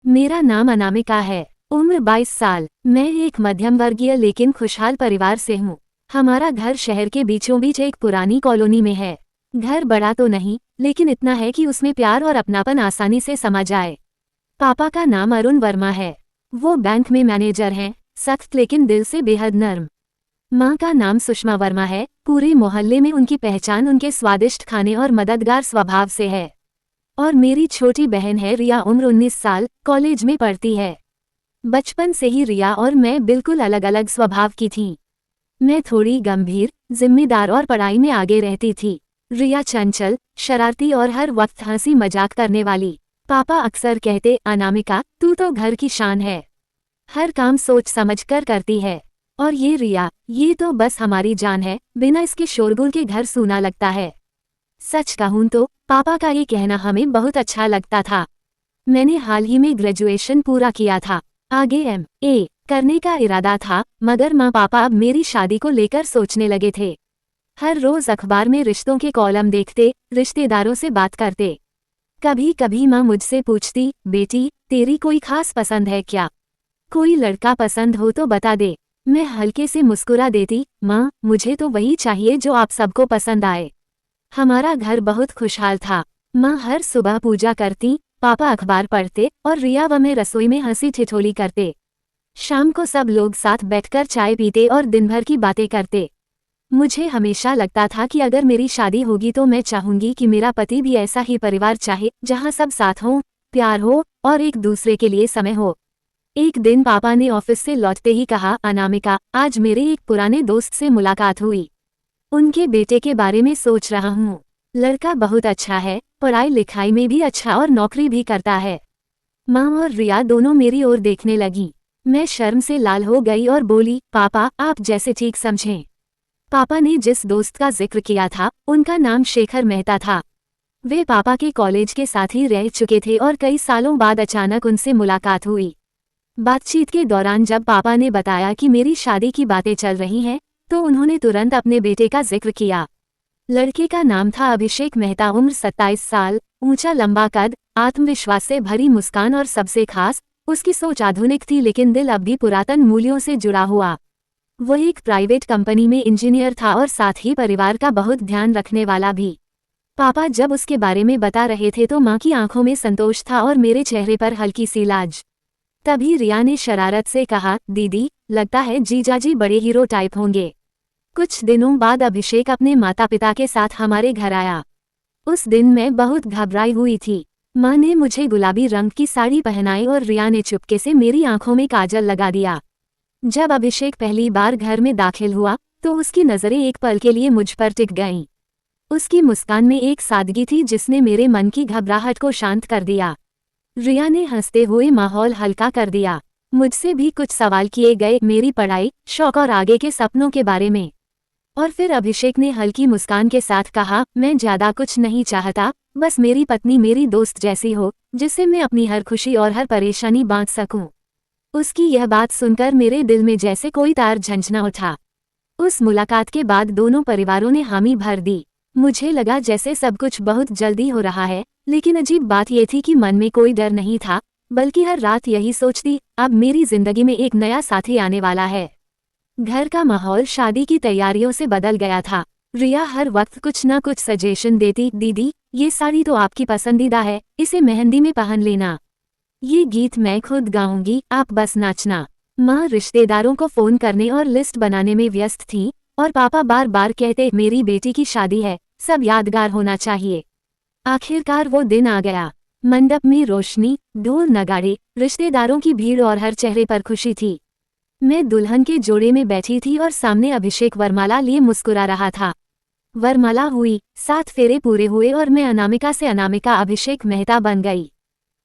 मेरा नाम अनामिका है। उम्र 22 साल। मैं एक मध्यम वर्गीय लेकिन खुशहाल परिवार से हूँ। हमारा घर शहर के बीचों बीच एक पुरानी कॉलोनी में है। घर बड़ा तो नहीं, लेकिन इतना है कि उसमें प्यार और अपनापन आसानी से समा जाए। पापा का नाम अरुण वर्मा है। वो बैंक में मैनेजर हैं, सख्त लेकिन दिल से बेहद नर्म। माँ का नाम सुषमा वर्मा है। पूरे मोहल्ले में उनकी पहचान उनके स्वादिष्ट खाने और मददगार स्वभाव से है। और मेरी छोटी बहन है रिया, उम्र 19 साल, कॉलेज में पढ़ती है। बचपन से ही रिया और मैं बिल्कुल अलग अलग स्वभाव की थीं। मैं थोड़ी गंभीर, जिम्मेदार और पढ़ाई में आगे रहती थी। रिया चंचल, शरारती और हर वक्त हंसी मजाक करने वाली। पापा अक्सर कहते, अनामिका तू तो घर की शान है, हर काम सोच समझकर करती है। और ये रिया, ये तो बस हमारी जान है, बिना इसके शोरगुल के घर सूना लगता है। सच कहूँ तो पापा का ये कहना हमें बहुत अच्छा लगता था। मैंने हाल ही में ग्रेजुएशन पूरा किया था। आगे MA करने का इरादा था, मगर माँ पापा अब मेरी शादी को लेकर सोचने लगे थे। हर रोज अखबार में रिश्तों के कॉलम देखते, रिश्तेदारों से बात करते। कभी कभी माँ मुझसे पूछती, बेटी तेरी कोई खास पसंद है क्या? कोई लड़का पसंद हो तो बता दे। मैं हल्के से मुस्कुरा देती, माँ मुझे तो वही चाहिए जो आप सबको पसंद आए। हमारा घर बहुत खुशहाल था। माँ हर सुबह पूजा करती, पापा अखबार पढ़ते और रिया व मैं रसोई में हंसी ठिठोली करते। शाम को सब लोग साथ बैठकर चाय पीते और दिन भर की बातें करते। मुझे हमेशा लगता था कि अगर मेरी शादी होगी तो मैं चाहूंगी कि मेरा पति भी ऐसा ही परिवार चाहे, जहां सब साथ हों, प्यार हो और एक दूसरे के लिए समय हो। एक दिन पापा ने ऑफिस से लौटते ही कहा, अनामिका आज मेरे एक पुराने दोस्त से मुलाकात हुई। उनके बेटे के बारे में सोच रहा हूँ। लड़का बहुत अच्छा है, पढ़ाई लिखाई में भी अच्छा और नौकरी भी करता है। माँ और रिया दोनों मेरी ओर देखने लगी। मैं शर्म से लाल हो गई और बोली, पापा आप जैसे ठीक समझें। पापा ने जिस दोस्त का जिक्र किया था, उनका नाम शेखर मेहता था। वे पापा के कॉलेज के साथ ही रह चुके थे और कई सालों बाद अचानक उनसे मुलाकात हुई। बातचीत के दौरान जब पापा ने बताया कि मेरी शादी की बातें चल रही हैं, तो उन्होंने तुरंत अपने बेटे का जिक्र किया। लड़के का नाम था अभिषेक मेहता, उम्र 27 साल, ऊंचा लंबा कद, आत्मविश्वास से भरी मुस्कान और सबसे खास, उसकी सोच आधुनिक थी लेकिन दिल अब भी पुरातन मूल्यों से जुड़ा हुआ। वो एक प्राइवेट कंपनी में इंजीनियर था और साथ ही परिवार का बहुत ध्यान रखने वाला भी। पापा जब उसके बारे में बता रहे थे तो माँ की आंखों में संतोष था और मेरे चेहरे पर हल्की सी लाज। तभी रिया ने शरारत से कहा, दीदी लगता है जीजाजी बड़े हीरो टाइप होंगे। कुछ दिनों बाद अभिषेक अपने माता पिता के साथ हमारे घर आया। उस दिन मैं बहुत घबराई हुई थी। माँ ने मुझे गुलाबी रंग की साड़ी पहनाई और रिया ने चुपके से मेरी आंखों में काजल लगा दिया। जब अभिषेक पहली बार घर में दाखिल हुआ तो उसकी नज़रें एक पल के लिए मुझ पर टिक गईं। उसकी मुस्कान में एक सादगी थी जिसने मेरे मन की घबराहट को शांत कर दिया। रिया ने हंसते हुए माहौल हल्का कर दिया। मुझसे भी कुछ सवाल किए गए, मेरी पढ़ाई, शौक और आगे के सपनों के बारे में। और फिर अभिषेक ने हल्की मुस्कान के साथ कहा, मैं ज्यादा कुछ नहीं चाहता, बस मेरी पत्नी मेरी दोस्त जैसी हो, जिससे मैं अपनी हर खुशी और हर परेशानी बांट सकूं। उसकी यह बात सुनकर मेरे दिल में जैसे कोई तार झंझना उठा। उस मुलाकात के बाद दोनों परिवारों ने हामी भर दी। मुझे लगा जैसे सब कुछ बहुत जल्दी हो रहा है, लेकिन अजीब बात यह थी कि मन में कोई डर नहीं था, बल्कि हर रात यही सोचती, अब मेरी जिंदगी में एक नया साथी आने वाला है। घर का माहौल शादी की तैयारियों से बदल गया था। रिया हर वक्त कुछ न कुछ सजेशन देती, दीदी ये साड़ी तो आपकी पसंदीदा है, इसे मेहंदी में पहन लेना। ये गीत मैं खुद गाऊंगी, आप बस नाचना। माँ रिश्तेदारों को फोन करने और लिस्ट बनाने में व्यस्त थी और पापा बार बार कहते, मेरी बेटी की शादी है, सब यादगार होना चाहिए। आखिरकार वो दिन आ गया। मंडप में रोशनी, ढोल नगाड़े, रिश्तेदारों की भीड़ और हर चेहरे पर खुशी थी। मैं दुल्हन के जोड़े में बैठी थी और सामने अभिषेक वरमाला लिए मुस्कुरा रहा था। वरमाला हुई, 7 फेरे पूरे हुए और मैं अनामिका से अनामिका अभिषेक मेहता बन गई।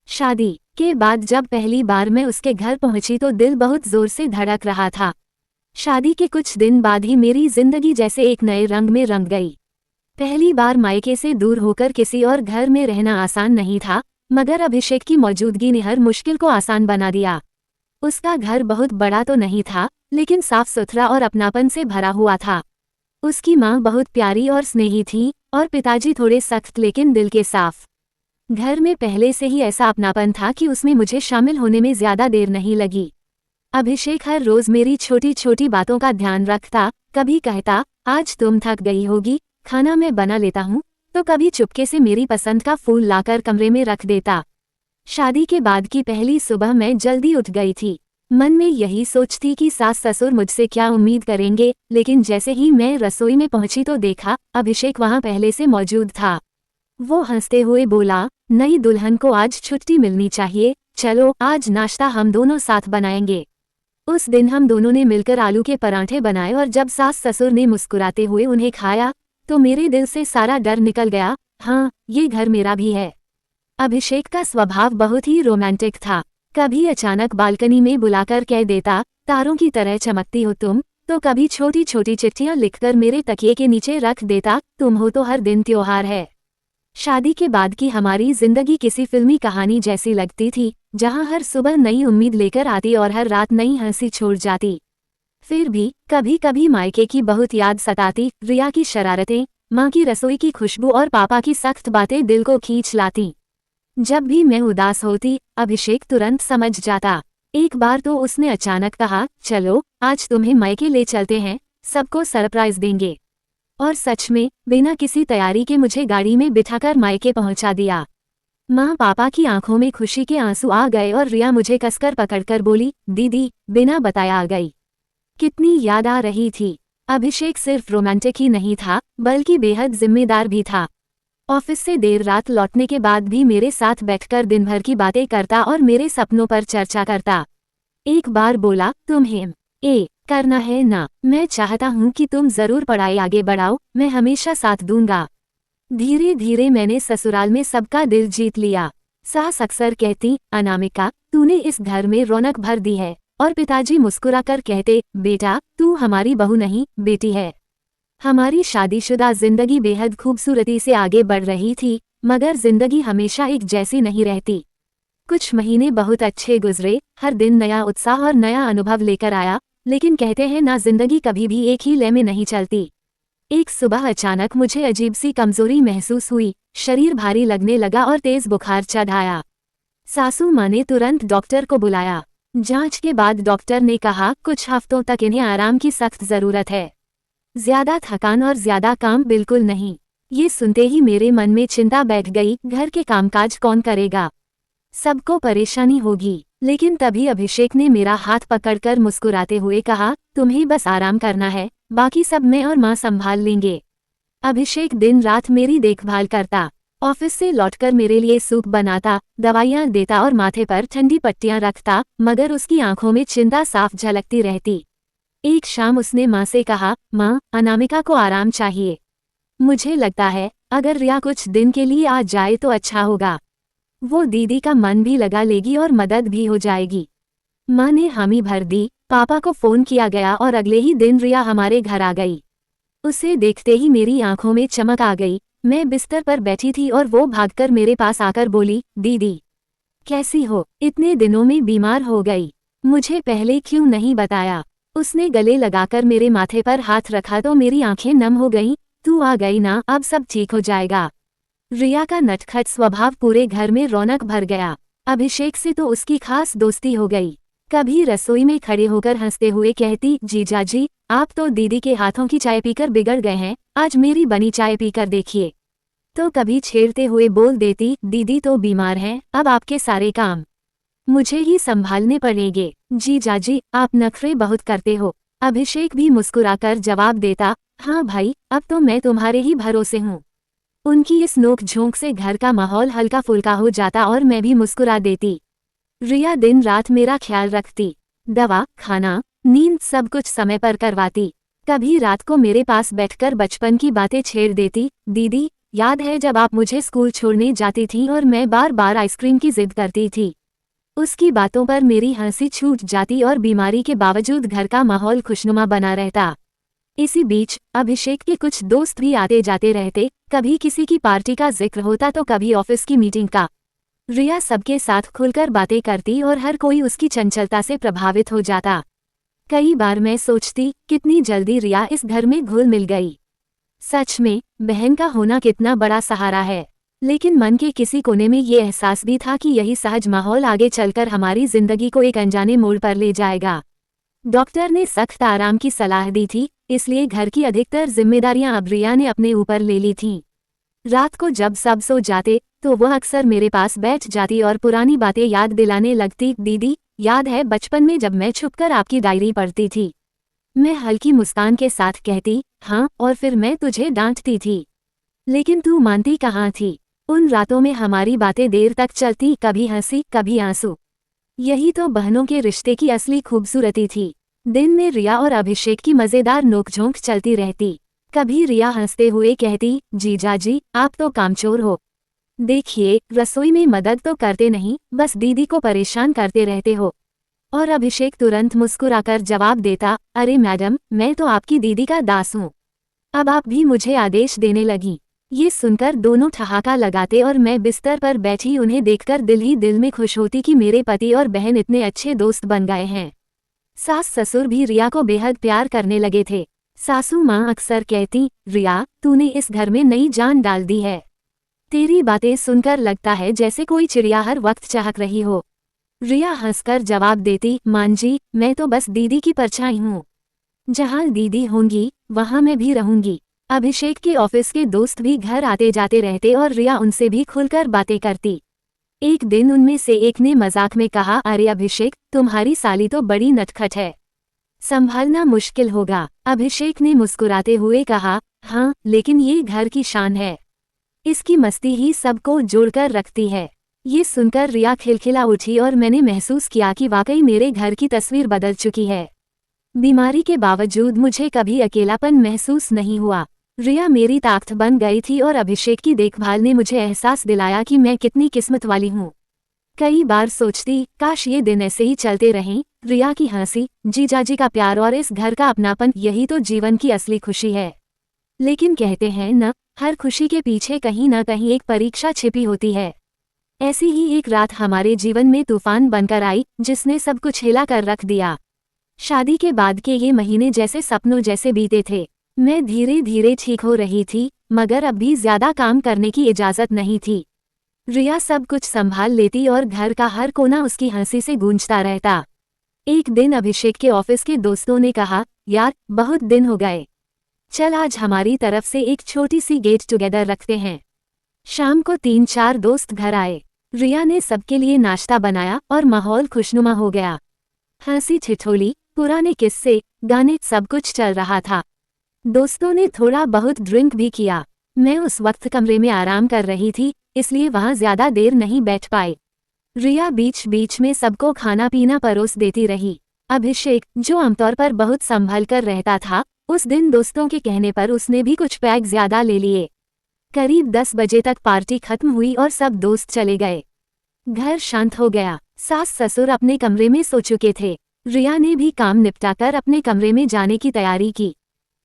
शादी के बाद जब पहली बार मैं उसके घर पहुंची तो दिल बहुत जोर से धड़क रहा था। शादी के कुछ दिन बाद ही मेरी जिंदगी जैसे एक नए रंग में रंग गई। पहली बार मायके से दूर होकर किसी और घर में रहना आसान नहीं था, मगर अभिषेक की मौजूदगी ने हर मुश्किल को आसान बना दिया। उसका घर बहुत बड़ा तो नहीं था, लेकिन साफ सुथरा और अपनापन से भरा हुआ था। उसकी माँ बहुत प्यारी और स्नेही थी और पिताजी थोड़े सख्त लेकिन दिल के साफ। घर में पहले से ही ऐसा अपनापन था कि उसमें मुझे शामिल होने में ज्यादा देर नहीं लगी। अभिषेक हर रोज मेरी छोटी छोटी बातों का ध्यान रखता। कभी कहता, आज तुम थक गई होगी, खाना मैं बना लेता हूँ, तो कभी चुपके से मेरी पसंद का फूल लाकर कमरे में रख देता। शादी के बाद की पहली सुबह मैं जल्दी उठ गई थी। मन में यही सोचती कि सास ससुर मुझसे क्या उम्मीद करेंगे, लेकिन जैसे ही मैं रसोई में पहुंची तो देखा अभिषेक वहां पहले से मौजूद था। वो हंसते हुए बोला, नई दुल्हन को आज छुट्टी मिलनी चाहिए, चलो आज नाश्ता हम दोनों साथ बनाएंगे। उस दिन हम दोनों ने मिलकर आलू के पराठे बनाए और जब सास ससुर ने मुस्कुराते हुए उन्हें खाया तो मेरे दिल से सारा डर निकल गया। हाँ, ये घर मेरा भी है। अभिषेक का स्वभाव बहुत ही रोमांटिक था। कभी अचानक बालकनी में बुलाकर कह देता, तारों की तरह चमकती हो तुम, तो कभी छोटी छोटी चिट्ठियां लिखकर मेरे तकिए के नीचे रख देता, तुम हो तो हर दिन त्योहार है। शादी के बाद की हमारी जिंदगी किसी फिल्मी कहानी जैसी लगती थी, जहां हर सुबह नई उम्मीद लेकर आती और हर रात नई हंसी छोड़ जाती। फिर भी कभी कभी मायके की बहुत याद सताती। रिया की शरारतें, माँ की रसोई की खुशबू और पापा की सख्त बातें दिल को खींच लाती। जब भी मैं उदास होती अभिषेक तुरंत समझ जाता। एक बार तो उसने अचानक कहा, चलो आज तुम्हें मायके ले चलते हैं, सबको सरप्राइज देंगे। और सच में बिना किसी तैयारी के मुझे गाड़ी में बिठाकर मायके पहुंचा दिया। माँ पापा की आंखों में खुशी के आंसू आ गए और रिया मुझे कसकर पकड़कर बोली, दीदी बिना बताया आ गई। कितनी याद आ रही थी। अभिषेक सिर्फ रोमांटिक ही नहीं था बल्कि बेहद जिम्मेदार भी था। ऑफिस से देर रात लौटने के बाद भी मेरे साथ बैठकर दिन भर की बातें करता और मेरे सपनों पर चर्चा करता। एक बार बोला, तुम्हें करना है ना, मैं चाहता हूँ कि तुम जरूर पढ़ाई आगे बढ़ाओ, मैं हमेशा साथ दूंगा। धीरे धीरे मैंने ससुराल में सबका दिल जीत लिया। सास अक्सर कहती, अनामिका तूने इस घर में रौनक भर दी है, और पिताजी मुस्कुराकर कहते, बेटा तू हमारी बहू नहीं बेटी है। हमारी शादीशुदा जिंदगी बेहद खूबसूरती से आगे बढ़ रही थी, मगर जिंदगी हमेशा एक जैसी नहीं रहती। कुछ महीने बहुत अच्छे गुजरे, हर दिन नया उत्साह और नया अनुभव लेकर आया, लेकिन कहते हैं ना जिंदगी कभी भी एक ही लय में नहीं चलती। एक सुबह अचानक मुझे अजीब सी कमजोरी महसूस हुई, शरीर भारी लगने लगा और तेज बुखार चढ़ आया। सासू माँ ने तुरंत डॉक्टर को बुलाया। जांच के बाद डॉक्टर ने कहा, कुछ हफ्तों तक इन्हें आराम की सख्त जरूरत है। ज्यादा थकान और ज्यादा काम बिल्कुल नहीं। ये सुनते ही मेरे मन में चिंता बैठ गई, घर के कामकाज कौन करेगा, सबको परेशानी होगी। लेकिन तभी अभिषेक ने मेरा हाथ पकड़कर मुस्कुराते हुए कहा, तुम्हें बस आराम करना है, बाकी सब मैं और माँ संभाल लेंगे। अभिषेक दिन रात मेरी देखभाल करता, ऑफिस से लौटकर मेरे लिए सूप बनाता, दवाइयाँ देता और माथे पर ठंडी पट्टियाँ रखता, मगर उसकी आंखों में चिंता साफ झलकती रहती। एक शाम उसने माँ से कहा, माँ अनामिका को आराम चाहिए। मुझे लगता है अगर रिया कुछ दिन के लिए आ जाए तो अच्छा होगा, वो दीदी का मन भी लगा लेगी और मदद भी हो जाएगी। माँ ने हामी भर दी। पापा को फोन किया गया और अगले ही दिन रिया हमारे घर आ गई। उसे देखते ही मेरी आंखों में चमक आ गई। मैं बिस्तर पर बैठी थी और वो भागकर मेरे पास आकर बोली, दीदी कैसी हो, इतने दिनों में बीमार हो गई, मुझे पहले क्यों नहीं बताया। उसने गले लगाकर मेरे माथे पर हाथ रखा तो मेरी आंखें नम हो गईं। तू आ गई ना, अब सब ठीक हो जाएगा। रिया का नटखट स्वभाव पूरे घर में रौनक भर गया। अभिषेक से तो उसकी खास दोस्ती हो गई। कभी रसोई में खड़े होकर हंसते हुए कहती, जीजाजी आप तो दीदी के हाथों की चाय पीकर बिगड़ गए हैं, आज मेरी बनी चाय पीकर देखिए। तो कभी छेड़ते हुए बोल देती, दीदी तो बीमार हैं, अब आपके सारे काम मुझे ही संभालने पड़ेंगे। जीजाजी आप नखरे बहुत करते हो। अभिषेक भी मुस्कुराकर जवाब देता, हाँ भाई अब तो मैं तुम्हारे ही भरोसे हूँ। उनकी इस नोक झोंक से घर का माहौल हल्का फुल्का हो जाता और मैं भी मुस्कुरा देती। रिया दिन रात मेरा ख्याल रखती, दवा खाना नींद सब कुछ समय पर करवाती। कभी रात को मेरे पास बैठकर बचपन की बातें छेड़ देती, दीदी याद है जब आप मुझे स्कूल छोड़ने जाती थी और मैं बार बार आइसक्रीम की जिद करती थी। उसकी बातों पर मेरी हंसी छूट जाती और बीमारी के बावजूद घर का माहौल खुशनुमा बना रहता। इसी बीच अभिषेक के कुछ दोस्त भी आते जाते रहते, कभी किसी की पार्टी का जिक्र होता तो कभी ऑफिस की मीटिंग का। रिया सबके साथ खुलकर बातें करती और हर कोई उसकी चंचलता से प्रभावित हो जाता। कई बार मैं सोचती, कितनी जल्दी रिया इस घर में घुल मिल गई। सच में बहन का होना कितना बड़ा सहारा है। लेकिन मन के किसी कोने में ये एहसास भी था कि यही सहज माहौल आगे चलकर हमारी जिंदगी को एक अनजाने मोड़ पर ले जाएगा। डॉक्टर ने सख्त आराम की सलाह दी थी, इसलिए घर की अधिकतर जिम्मेदारियां अब रिया ने अपने ऊपर ले ली थीं। रात को जब सब सो जाते तो वह अक्सर मेरे पास बैठ जाती और पुरानी बातें याद दिलाने लगती। दीदी, याद है बचपन में जब मैं छुपकर आपकी डायरी पढ़ती थी? मैं हल्की मुस्कान के साथ कहती, हाँ, और फिर मैं तुझे डांटती थी, लेकिन तू मानती कहाँ थी। उन रातों में हमारी बातें देर तक चलती, कभी हंसी कभी आंसू। यही तो बहनों के रिश्ते की असली खूबसूरती थी। दिन में रिया और अभिषेक की मजेदार नोकझोंक चलती रहती। कभी रिया हंसते हुए कहती, जीजाजी आप तो कामचोर हो, देखिए रसोई में मदद तो करते नहीं, बस दीदी को परेशान करते रहते हो। और अभिषेक तुरंत मुस्कुराकर जवाब देता, अरे मैडम, मैं तो आपकी दीदी का दास हूँ, अब आप भी मुझे आदेश देने लगी। ये सुनकर दोनों ठहाका लगाते और मैं बिस्तर पर बैठी उन्हें देखकर दिल ही दिल में खुश होती कि मेरे पति और बहन इतने अच्छे दोस्त बन गए हैं। सास ससुर भी रिया को बेहद प्यार करने लगे थे। सासू माँ अक्सर कहती, रिया तूने इस घर में नई जान डाल दी है, तेरी बातें सुनकर लगता है जैसे कोई चिड़िया हर वक्त चहक रही हो। रिया हंसकर जवाब देती, मान जी, मैं तो बस दीदी की परछाई हूँ, जहाँ दीदी होंगी वहाँ मैं भी रहूंगी। अभिषेक के ऑफिस के दोस्त भी घर आते जाते रहते और रिया उनसे भी खुलकर बातें करती। एक दिन उनमें से एक ने मजाक में कहा, अरे अभिषेक, तुम्हारी साली तो बड़ी नटखट है, संभालना मुश्किल होगा। अभिषेक ने मुस्कुराते हुए कहा, हाँ, लेकिन ये घर की शान है, इसकी मस्ती ही सबको जोड़कर रखती है। ये सुनकर रिया खिलखिला उठी और मैंने महसूस किया कि वाकई मेरे घर की तस्वीर बदल चुकी है। बीमारी के बावजूद मुझे कभी अकेलापन महसूस नहीं हुआ। रिया मेरी ताकत बन गई थी और अभिषेक की देखभाल ने मुझे एहसास दिलाया कि मैं कितनी किस्मत वाली हूँ। कई बार सोचती, काश ये दिन ऐसे ही चलते रहें। रिया की हंसी, जीजाजी का प्यार और इस घर का अपनापन, यही तो जीवन की असली खुशी है। लेकिन कहते हैं न, हर खुशी के पीछे कहीं न कहीं एक परीक्षा छिपी होती है। ऐसी ही एक रात हमारे जीवन में तूफान बनकर आई, जिसने सब कुछ हिला कर रख दिया। शादी के बाद के ये महीने जैसे सपनों जैसे बीते थे। मैं धीरे धीरे ठीक हो रही थी, मगर अब भी ज्यादा काम करने की इजाजत नहीं थी। रिया सब कुछ संभाल लेती और घर का हर कोना उसकी हंसी से गूंजता रहता। एक दिन अभिषेक के ऑफिस के दोस्तों ने कहा, यार बहुत दिन हो गए, चल आज हमारी तरफ से एक छोटी सी गेट टुगेदर रखते हैं। शाम को 3-4 दोस्त घर आए। रिया ने सबके लिए नाश्ता बनाया और माहौल खुशनुमा हो गया। हंसी ठिठोली, पुराने किस्से, गाने, सब कुछ चल रहा था। दोस्तों ने थोड़ा बहुत ड्रिंक भी किया। मैं उस वक्त कमरे में आराम कर रही थी, इसलिए वहां ज्यादा देर नहीं बैठ पाई। रिया बीच बीच में सबको खाना पीना परोस देती रही। अभिषेक, जो आमतौर पर बहुत संभल कर रहता था, उस दिन दोस्तों के कहने पर उसने भी कुछ पैक ज्यादा ले लिए। करीब 10 बजे तक पार्टी खत्म हुई और सब दोस्त चले गए। घर शांत हो गया। सास ससुर अपने कमरे में सो चुके थे। रिया ने भी काम निपटाकर अपने कमरे में जाने की तैयारी की।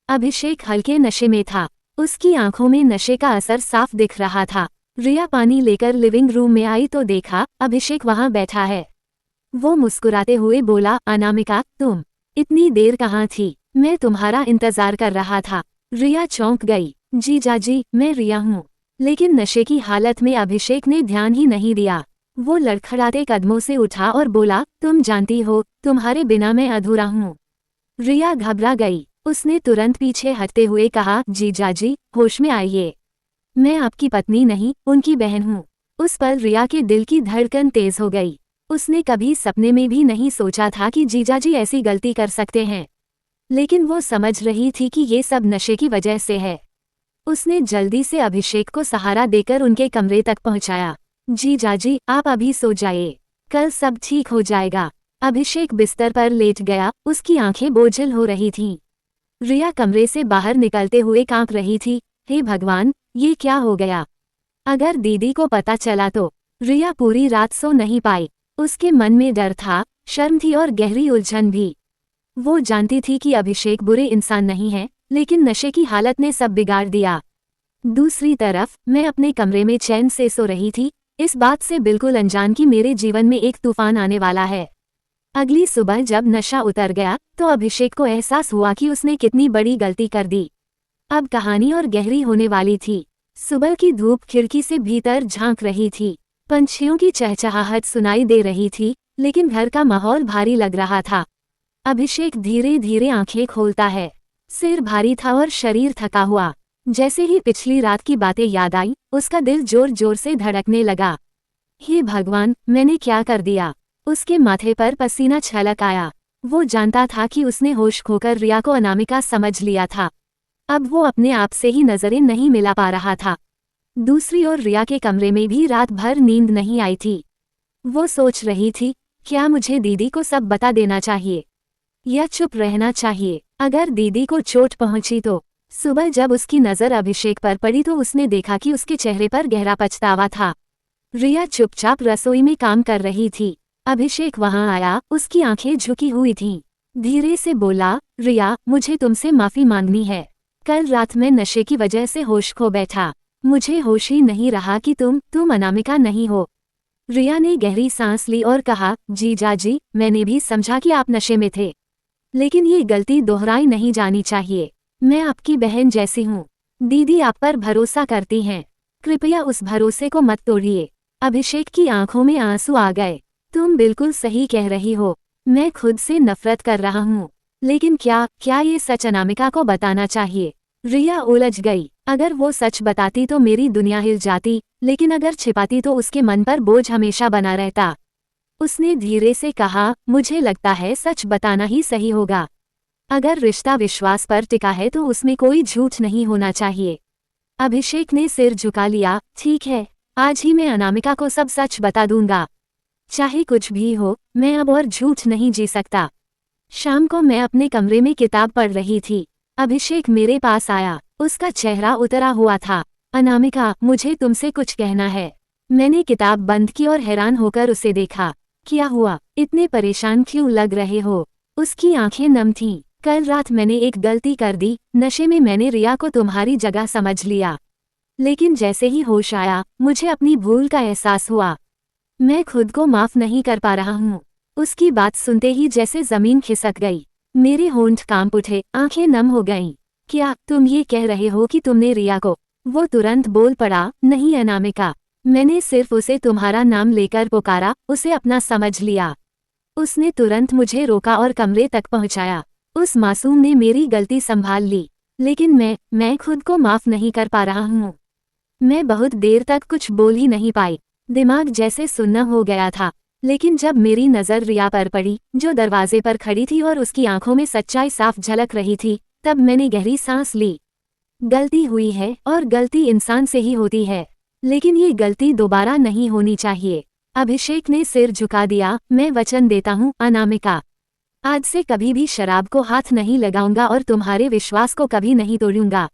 अभिषेक हल्के नशे में था, उसकी आंखों में नशे का असर साफ दिख रहा था। रिया पानी लेकर लिविंग रूम में आई तो देखा अभिषेक वहां बैठा है। वो मुस्कुराते हुए बोला, अनामिका, तुम इतनी देर कहाँ थी? मैं तुम्हारा इंतजार कर रहा था। रिया चौंक गई। जीजाजी, मैं रिया हूँ। लेकिन नशे की हालत में अभिषेक ने ध्यान ही नहीं दिया। वो लड़खड़ाते कदमों से उठा और बोला, तुम जानती हो, तुम्हारे बिना मैं अधूरा हूँ। रिया घबरा गई। उसने तुरंत पीछे हटते हुए कहा, जीजाजी, होश में आइए, मैं आपकी पत्नी नहीं, उनकी बहन हूँ। उस पल रिया के दिल की धड़कन तेज हो गई। उसने कभी सपने में भी नहीं सोचा था कि जीजाजी ऐसी गलती कर सकते हैं, लेकिन वो समझ रही थी कि ये सब नशे की वजह से है। उसने जल्दी से अभिषेक को सहारा देकर उनके कमरे तक पहुंचाया। जीजाजी, आप अभी सो जाइए, कल सब ठीक हो जाएगा। अभिषेक बिस्तर पर लेट गया, उसकी आंखें बोझिल हो रही थीं। रिया कमरे से बाहर निकलते हुए कांप रही थी। हे भगवान, ये क्या हो गया? अगर दीदी को पता चला तो? रिया पूरी रात सो नहीं पाई। उसके मन में डर था, शर्म थी और गहरी उलझन भी। वो जानती थी कि अभिषेक बुरे इंसान नहीं है, लेकिन नशे की हालत ने सब बिगाड़ दिया। दूसरी तरफ मैं अपने कमरे में चैन से सो रही थी, इस बात से बिल्कुल अनजान कि मेरे जीवन में एक तूफान आने वाला है। अगली सुबह जब नशा उतर गया तो अभिषेक को एहसास हुआ कि उसने कितनी बड़ी गलती कर दी। अब कहानी और गहरी होने वाली थी। सुबह की धूप खिड़की से भीतर झांक रही थी। पंछियों की चहचहाहट सुनाई दे रही थी, लेकिन घर का माहौल भारी लग रहा था। अभिषेक धीरे धीरे आंखें खोलता है। सिर भारी था और शरीर थका हुआ। जैसे ही पिछली रात की बातें याद आई, उसका दिल जोर जोर से धड़कने लगा। हे भगवान, मैंने क्या कर दिया? उसके माथे पर पसीना छलक आया। वो जानता था कि उसने होश खोकर रिया को अनामिका समझ लिया था। अब वो अपने आप से ही नजरें नहीं मिला पा रहा था। दूसरी ओर रिया के कमरे में भी रात भर नींद नहीं आई थी। वो सोच रही थी, क्या मुझे दीदी को सब बता देना चाहिए या चुप रहना चाहिए? अगर दीदी को चोट पहुंची तो? सुबह जब उसकी नजर अभिषेक पर पड़ी तो उसने देखा कि उसके चेहरे पर गहरा पछतावा था। रिया चुपचाप रसोई में काम कर रही थी। अभिषेक वहां आया, उसकी आंखें झुकी हुई थीं। धीरे से बोला, रिया, मुझे तुमसे माफी मांगनी है। कल रात में नशे की वजह से होश खो बैठा। मुझे होश ही नहीं रहा कि तुम अनामिका नहीं हो। रिया ने गहरी सांस ली और कहा, जीजा जी, मैंने भी समझा कि आप नशे में थे, लेकिन ये गलती दोहराई नहीं जानी चाहिए। मैं आपकी बहन जैसी हूँ। दीदी आप पर भरोसा करती हैं। कृपया उस भरोसे को मत तोड़िए। अभिषेक की आंखों में आंसू आ गए। तुम बिल्कुल सही कह रही हो। मैं खुद से नफरत कर रहा हूँ। लेकिन क्या ये सच अनामिका को बताना चाहिए? रिया उलझ गई। अगर वो सच बताती तो मेरी दुनिया हिल जाती, लेकिन अगर छिपाती तो उसके मन पर बोझ हमेशा बना रहता। उसने धीरे से कहा, मुझे लगता है सच बताना ही सही होगा। अगर रिश्ता विश्वास पर टिका है तो उसमें कोई झूठ नहीं होना चाहिए। अभिषेक ने सिर झुका लिया। ठीक है, आज ही मैं अनामिका को सब सच बता दूंगा। चाहे कुछ भी हो, मैं अब और झूठ नहीं जी सकता। शाम को मैं अपने कमरे में किताब पढ़ रही थी। अभिषेक मेरे पास आया। उसका चेहरा उतरा हुआ था। अनामिका, मुझे तुमसे कुछ कहना है। मैंने किताब बंद की और हैरान होकर उसे देखा। क्या हुआ? इतने परेशान क्यों लग रहे हो? उसकी आंखें नम थीं। कल रात मैंने एक गलती कर दी। नशे में मैंने रिया को तुम्हारी जगह समझ लिया, लेकिन जैसे ही होश आया, मुझे अपनी भूल का एहसास हुआ। मैं खुद को माफ नहीं कर पा रहा हूँ। उसकी बात सुनते ही जैसे जमीन खिसक गई। मेरे होंठ कांप उठे, आंखें नम हो गईं। क्या तुम ये कह रहे हो कि तुमने रिया को? वो तुरंत बोल पड़ा, नहीं अनामिका, मैंने सिर्फ उसे तुम्हारा नाम लेकर पुकारा, उसे अपना समझ लिया। उसने तुरंत मुझे रोका और कमरे तक पहुंचाया। उस मासूम ने मेरी गलती संभाल ली, लेकिन मैं खुद को माफ नहीं कर पा रहा हूँ। मैं बहुत देर तक कुछ बोल ही नहीं पाई। दिमाग जैसे सुन्न हो गया था। लेकिन जब मेरी नज़र रिया पर पड़ी, जो दरवाजे पर खड़ी थी और उसकी आंखों में सच्चाई साफ झलक रही थी, तब मैंने गहरी सांस ली। गलती हुई है और गलती इंसान से ही होती है, लेकिन ये गलती दोबारा नहीं होनी चाहिए। अभिषेक ने सिर झुका दिया। मैं वचन देता हूँ अनामिका, आज से कभी भी शराब को हाथ नहीं लगाऊंगा और तुम्हारे विश्वास को कभी नहीं तोड़ूंगा।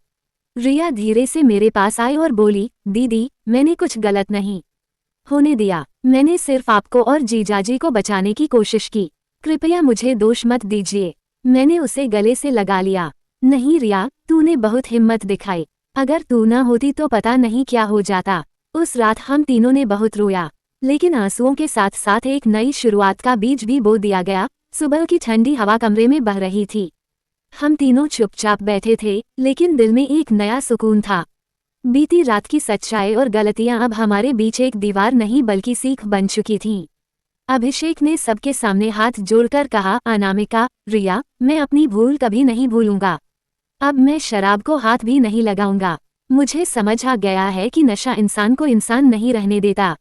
रिया धीरे से मेरे पास आई और बोली, दीदी, मैंने कुछ गलत नहीं होने दिया। मैंने सिर्फ आपको और जीजाजी को बचाने की कोशिश की। कृपया मुझे दोष मत दीजिए। मैंने उसे गले से लगा लिया। नहीं रिया, तूने बहुत हिम्मत दिखाई। अगर तू न होती तो पता नहीं क्या हो जाता। उस रात हम तीनों ने बहुत रोया, लेकिन आंसुओं के साथ साथ एक नई शुरुआत का बीज भी बो दिया गया। सुबह की ठंडी हवा कमरे में बह रही थी। हम तीनों चुपचाप बैठे थे, लेकिन दिल में एक नया सुकून था। बीती रात की सच्चाई और गलतियां अब हमारे बीच एक दीवार नहीं बल्कि सीख बन चुकी थीं। अभिषेक ने सबके सामने हाथ जोड़कर कहा, अनामिका, रिया, मैं अपनी भूल कभी नहीं भूलूंगा। अब मैं शराब को हाथ भी नहीं लगाऊंगा। मुझे समझ आ गया है कि नशा इंसान को इंसान नहीं रहने देता।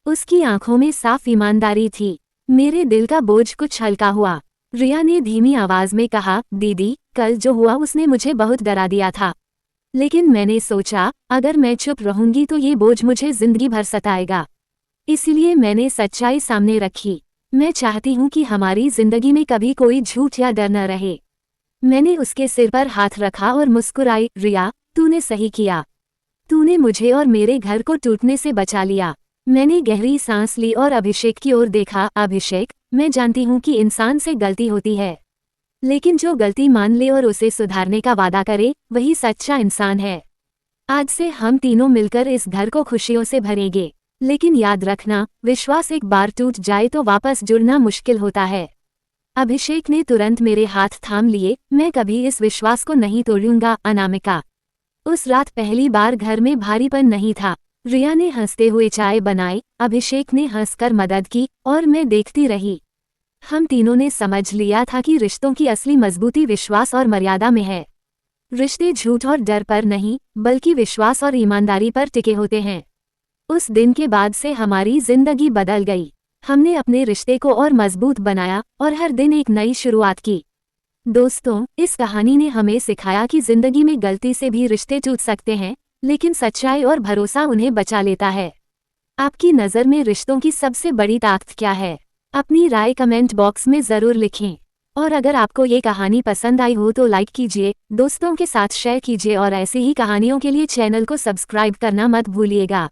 उसकी आंखों में साफ ईमानदारी थी। मेरे दिल का बोझ कुछ हल्का हुआ। रिया ने धीमी आवाज में कहा, दीदी, कल जो हुआ उसने मुझे बहुत डरा दिया था, लेकिन मैंने सोचा, अगर मैं चुप रहूंगी तो ये बोझ मुझे जिंदगी भर सताएगा। इसलिए मैंने सच्चाई सामने रखी। मैं चाहती हूँ कि हमारी जिंदगी में कभी कोई झूठ या डर न रहे। मैंने उसके सिर पर हाथ रखा और मुस्कुराई। रिया, तूने सही किया। तूने मुझे और मेरे घर को टूटने से बचा लिया। मैंने गहरी सांस ली और अभिषेक की ओर देखा। अभिषेक, मैं जानती हूँ कि इंसान से गलती होती है, लेकिन जो गलती मान ले और उसे सुधारने का वादा करे, वही सच्चा इंसान है। आज से हम तीनों मिलकर इस घर को खुशियों से भरेंगे। लेकिन याद रखना, विश्वास एक बार टूट जाए तो वापस जुड़ना मुश्किल होता है। अभिषेक ने तुरंत मेरे हाथ थाम लिए। मैं कभी इस विश्वास को नहीं तोड़ूंगा अनामिका। उस रात पहली बार घर में भारीपन नहीं था। रिया ने हंसते हुए चाय बनाई, अभिषेक ने हंसकर मदद की और मैं देखती रही। हम तीनों ने समझ लिया था कि रिश्तों की असली मजबूती विश्वास और मर्यादा में है। रिश्ते झूठ और डर पर नहीं, बल्कि विश्वास और ईमानदारी पर टिके होते हैं। उस दिन के बाद से हमारी जिंदगी बदल गई। हमने अपने रिश्ते को और मजबूत बनाया और हर दिन एक नई शुरुआत की। दोस्तों, इस कहानी ने हमें सिखाया कि जिंदगी में गलती से भी रिश्ते टूट सकते हैं, लेकिन सच्चाई और भरोसा उन्हें बचा लेता है। आपकी नज़र में रिश्तों की सबसे बड़ी ताकत क्या है? अपनी राय कमेंट बॉक्स में ज़रूर लिखें। और अगर आपको ये कहानी पसंद आई हो तो लाइक कीजिए, दोस्तों के साथ शेयर कीजिए और ऐसी ही कहानियों के लिए चैनल को सब्सक्राइब करना मत भूलिएगा।